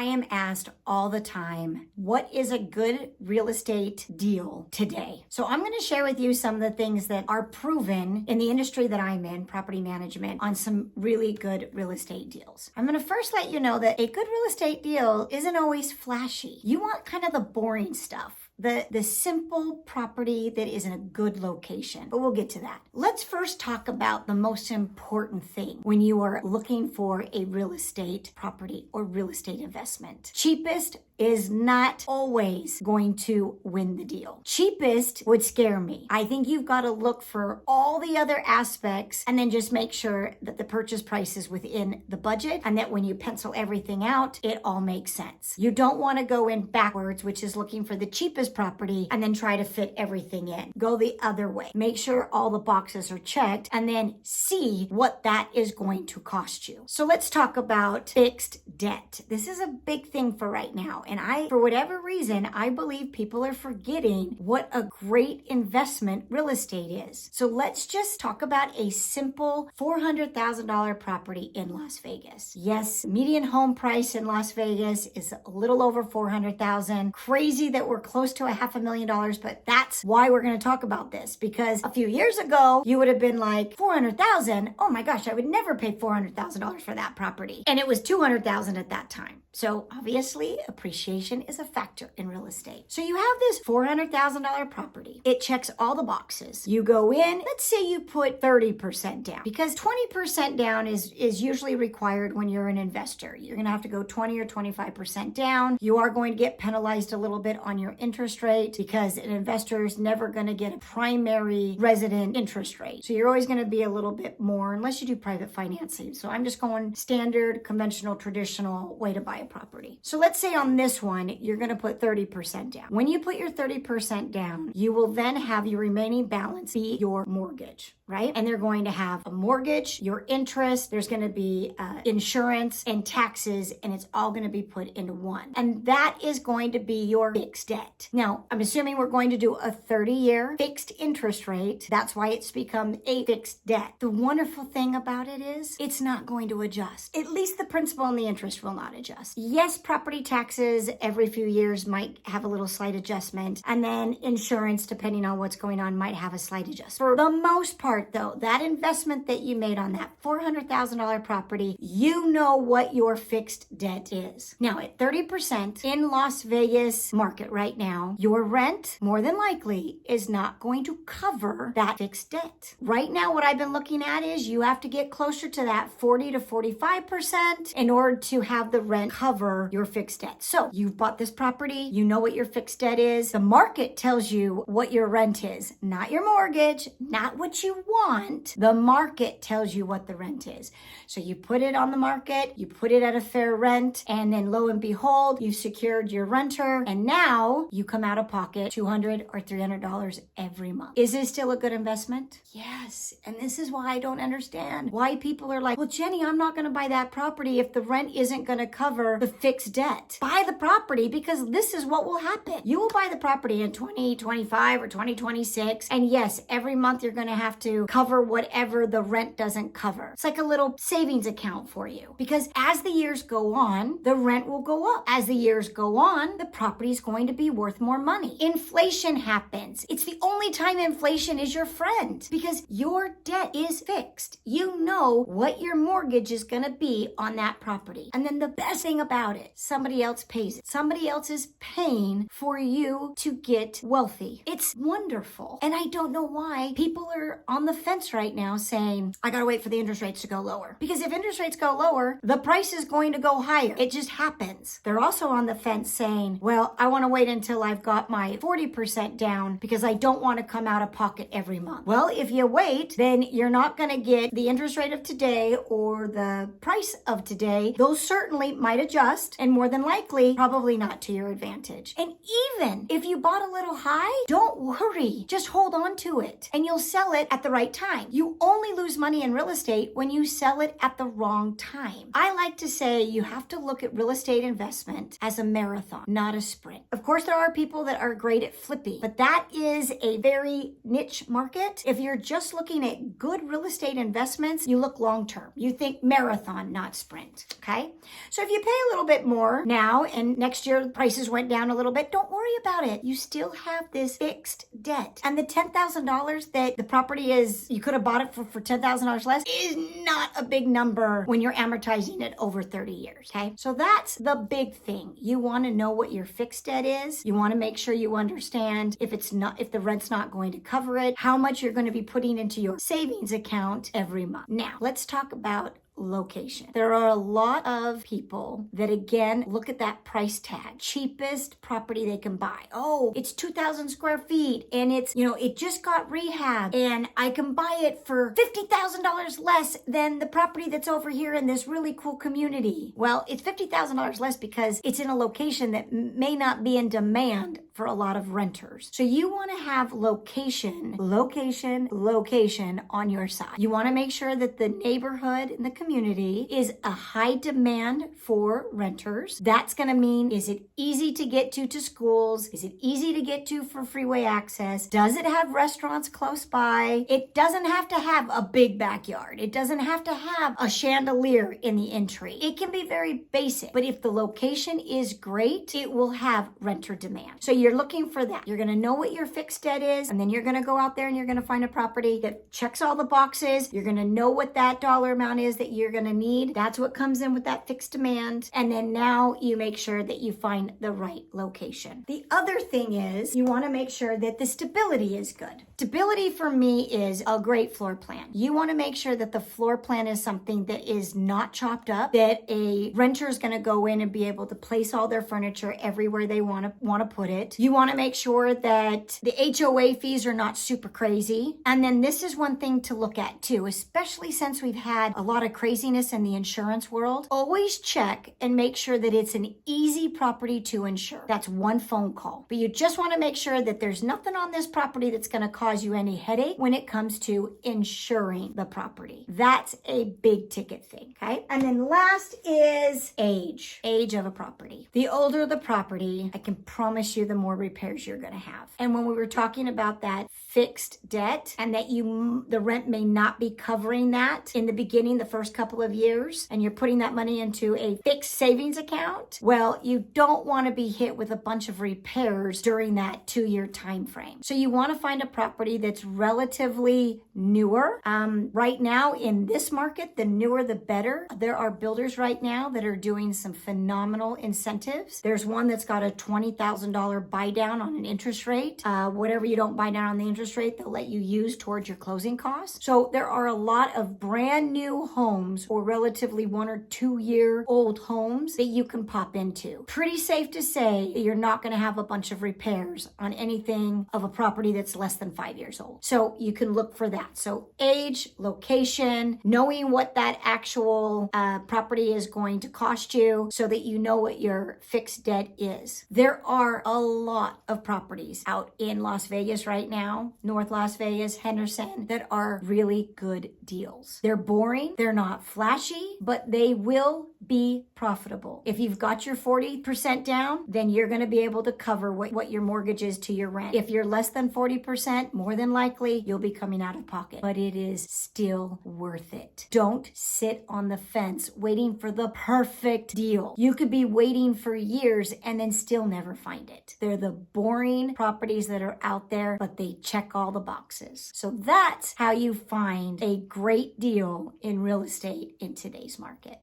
I am asked all the time, what is a good real estate deal today? So I'm going to share with you some of the things that are proven in the industry that I'm in, property management, on some really good real estate deals. I'm going to first let you know that a good real estate deal isn't always flashy. You want kind of the boring stuff. The simple property that is in a good location, but we'll get to that. Let's first talk about the most important thing when you are looking for a real estate property or real estate investment. Cheapest is not always going to win the deal. Cheapest would scare me. I think you've got to look for all the other aspects and then just make sure that the purchase price is within the budget and that when you pencil everything out, it all makes sense. You don't want to go in backwards, which is looking for the cheapest property and then try to fit everything in. Go the other way. Make sure all the boxes are checked and then see what that is going to cost you. So let's talk about fixed debt. This is a big thing for right now. And for whatever reason, I believe people are forgetting what a great investment real estate is. So let's just talk about a simple $400,000 property in Las Vegas. Yes, median home price in Las Vegas is a little over $400,000. Crazy that we're close to $500,000, but that's why we're going to talk about this, because a few years ago, you would have been like, $400,000? Oh my gosh, I would never pay $400,000 for that property. And it was $200,000 at that time. So obviously, appreciation is a factor in real estate. So you have this $400,000 property. It checks all the boxes. You go in, let's say you put 30% down, because 20% down is usually required when you're an investor. You're going to have to go 20 or 25% down. You are going to get penalized a little bit on your interest rate because an investor is never going to get a primary resident interest rate. So you're always going to be a little bit more unless you do private financing. So I'm just going standard, conventional, traditional way to buy a property. So let's say on this one, you're going to put 30% down. When you put your 30% down, you will then have your remaining balance be your mortgage, right? And they're going to have a mortgage, your interest, there's going to be insurance and taxes, and it's all going to be put into one. And that is going to be your fixed debt. Now, I'm assuming we're going to do a 30-year fixed interest rate. That's why it's become a fixed debt. The wonderful thing about it is it's not going to adjust. At least the principal and the interest will not adjust. Yes, property taxes every few years might have a little slight adjustment, and then insurance, depending on what's going on, might have a slight adjustment. For the most part, though, that investment that you made on that $400,000 property, you know what your fixed debt is. Now, at 30% in Las Vegas market right now, your rent, more than likely, is not going to cover that fixed debt. Right now, what I've been looking at is you have to get closer to that 40 to 45% in order to have the rent cover your fixed debt. So you've bought this property, you know what your fixed debt is. The market tells you what your rent is, not your mortgage, not what you want. The market tells you what the rent is. So you put it on the market, you put it at a fair rent, and then lo and behold, you've secured your renter, and now you come out of pocket $200 or $300 every month. Is this still a good investment? Yes. And this is why I don't understand why people are like, well, Jenny, I'm not going to buy that property if the rent isn't going to cover the fixed debt. Buy the property, because this is what will happen. You will buy the property in 2025 or 2026. And yes, every month you're going to have to cover whatever the rent doesn't cover. It's like a little savings account for you, because as the years go on, the rent will go up. As the years go on, the property is going to be worth more money. Inflation happens. It's the only time inflation is your friend, because your debt is fixed. You know what your mortgage is going to be on that property. And then the best thing about it, somebody else pays it. Somebody else is paying for you to get wealthy. It's wonderful. And I don't know why people are on the fence right now saying, I gotta wait for the interest rates to go lower. Because if interest rates go lower, the price is going to go higher. It just happens. They're also on the fence saying, well, I want to wait until I've got my 40% down because I don't want to come out of pocket every month. Well, if you wait, then you're not going to get the interest rate of today or the price of today. Those certainly might adjust, and more than likely, probably not to your advantage. And even if you bought a little high, don't worry. Just hold on to it and you'll sell it at the right time. You only lose money in real estate when you sell it at the wrong time. I like to say you have to look at real estate investment as a marathon, not a sprint. Of course, there are people that are great at flipping, but that is a very niche market. If you're just looking at good real estate investments, you look long term. You think marathon, not sprint. Okay? So if you pay a little bit more now, and next year prices went down a little bit, don't worry about it. You still have this fixed debt. And the $10,000 that the property is, you could have bought it for $10,000 less, is not a big number when you're amortizing it over 30 years, okay? So that's the big thing. You want to know what your fixed debt is. You want to make sure you understand if the rent's not going to cover it, how much you're going to be putting into your savings account every month. Now, let's talk about location. There are a lot of people that, again, look at that price tag. Cheapest property they can buy. Oh, it's 2,000 square feet and it's, it just got rehab and I can buy it for $50,000 less than the property that's over here in this really cool community. Well, it's $50,000 less because it's in a location that may not be in demand for a lot of renters. So you want to have location on your side. You want to make sure that the neighborhood and the community is a high demand for renters. That's going to mean, is it easy to get to schools? Is it easy to get to for freeway access? Does it have restaurants close by? It doesn't have to have a big backyard. It doesn't have to have a chandelier in the entry. It can be very basic, but if the location is great, it will have renter demand. So you're looking for that. You're going to know what your fixed debt is, and then you're going to go out there and you're going to find a property that checks all the boxes. You're going to know what that dollar amount is that you're going to need. That's what comes in with that fixed demand. And then now you make sure that you find the right location. The other thing is you want to make sure that the stability is good. Stability for me is a great floor plan. You want to make sure that the floor plan is something that is not chopped up, that a renter is going to go in and be able to place all their furniture everywhere they want to put it. You want to make sure that the HOA fees are not super crazy. And then this is one thing to look at too, especially since we've had a lot of craziness in the insurance world. Always check and make sure that it's an easy property to insure. That's one phone call. But you just want to make sure that there's nothing on this property that's going to cause you any headache when it comes to insuring the property. That's a big ticket thing, okay? And then last is age of a property. The older the property, I can promise you the more repairs you're going to have. And when we were talking about that fixed debt and that the rent may not be covering that in the beginning, the first couple of years, and you're putting that money into a fixed savings account, well, you don't want to be hit with a bunch of repairs during that 2-year time frame. So you want to find a property that's relatively newer. Right now in this market, the newer the better. There are builders right now that are doing some phenomenal incentives. There's one that's got a $20,000 buy down on an interest rate. Whatever you don't buy down on the interest rate, they'll let you use towards your closing costs. So there are a lot of brand new homes or relatively 1 or 2 year old homes that you can pop into. Pretty safe to say that you're not going to have a bunch of repairs on anything of a property that's less than 5 years old. So you can look for that. So age, location, knowing what that actual property is going to cost you so that you know what your fixed debt is. There are a lot of properties out in Las Vegas right now, North Las Vegas, Henderson, that are really good deals. They're boring, they're not flashy, but they will be profitable. If you've got your 40% down, then you're going to be able to cover what your mortgage is to your rent. If you're less than 40%, more than likely, you'll be coming out of pocket, but it is still worth it. Don't sit on the fence waiting for the perfect deal. You could be waiting for years and then still never find it. They're the boring properties that are out there, but they check all the boxes. So that's how you find a great deal in real estate in today's market.